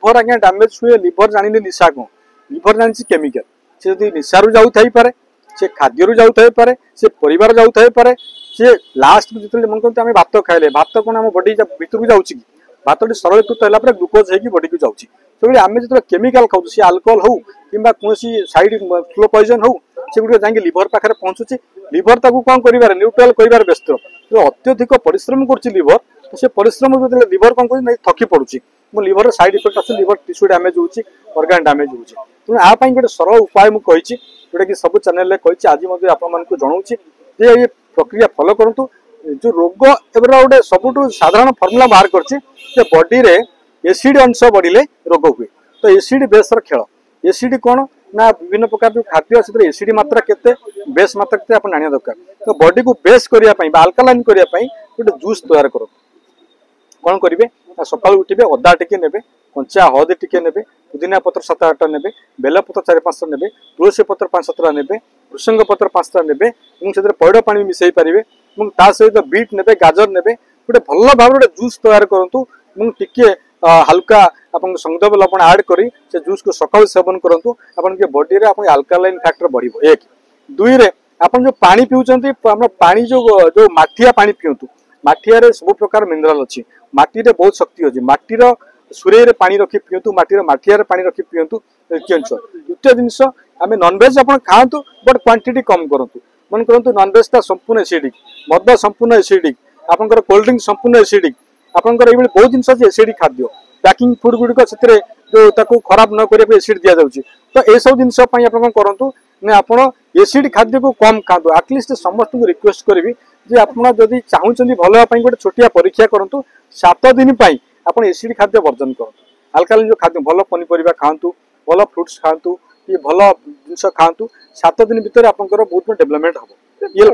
liver आज्ञा damage हुए liver जानी निशा कौन लिभर जानी केमिकल से जब निशारू जाऊ पारे से खाद्य जाऊ पारे से परिवार जाऊ पारे से लास्ट जो मन करते आम भात खाइले भात कौन आम बॉडी भितर को जाऊँगी भात सरलीकृत होगा ग्लुकोज होगी बॉडी को जाऊँगी से आम जो केमिकल खाऊ सी आल्कोहल हो कि कौन साइड स्लो पॉइजन हो से गुड जाए लिभर पाखे पहुँचुची लिभर ताकू कौन कर न्यूट्राल कर व्यस्त जो अत्यधिक परिश्रम कर लिभर तो से परिश्रम जो लिभर कौन कर थकी पड़ुची मो लिभर साइड इफेक्ट आस लिभर टिश्यू डैमेज होची ऑर्गन डैमेज होची तेणु यहाँ गोटे सरल उपाय मुझे जोटा कि सब चैनल कही आज आपको जनाऊँगी जे ये प्रक्रिया फॉलो करूँ जो रोग एवं गोटे सबुठ साधारण फर्मुला बाहर कर बॉडी रे एसिड अंश बढ़िले रोग हुए तो एसिड बेस खेल एसिड कौन ना विभिन्न प्रकार जो खाद्य से एसिड मात्रा केते बेस मात्रा केते आप जाना दरकार तो बॉडी को बेस करने आल्कालाइन करने गोटे जूस तैयार करो कौन करेंगे सकाल उठे अदा टिके ने कंचा हलदी टिके ने पुदीना पत्र 7-8 ने बेल पत्र 4-5 ने तुलसी पत्र 5-7 ने भृषंग पत्र 5 ने पैड़ पानी मिसई पारे सहित बीट ने गाजर ने गोटे भल भाव गोटे जूस तैयार करूँ टिके हल्का आपन संगदब लवण ऐड करी से जूस को सकाल सेवन करूँ आपन के बॉडी रे आपन अल्कालाइन फैक्टर बढ़िबो एक दुई रे आपन जो पानी पिउचंती पानी जो जो माठिया पानी पिउतु माठिया रे सब प्रकार मिनरल अछि माटी रे बहुत शक्ति अछि माटी रो सूर्य रे पानी रखी पिउतु माटी रे माठिया रे पानी रखी पिउतु किंच द्वितीय जिंस आमे नॉन वेज आपन खांतु बट क्वांटिटी कम करंतु मन करंतु नॉन वेज ता संपूर्ण एसिडिक मद संपूर्ण एसिडिक आपनकर कोल्ड ड्रिंक संपूर्ण एसिडिक आपनकर एबे बहुत जिंस अछि एसिडिक खाद्य पैकिंग फूड गुड़िक से जो ताकू खराब न करने एसिड दि जाऊँगी तो यह सब जिन आप करूँ आपड़ एसिड खाद्य को कम खातु आटलिस्ट समस्त को रिक्वेस्ट करी जे आपड़ी चाहूँ भल गोटे छोटिया परीक्षा करूँ 7 दिन आप एसिड खाद्य वर्जन करूँ अल्कालाइन जो खाद्य भल पनीपरिया खातु भल फ्रुट्स खातु कि भल जिन खातु 7 दिन भितर आप बहुत डेवलपमेंट हम ये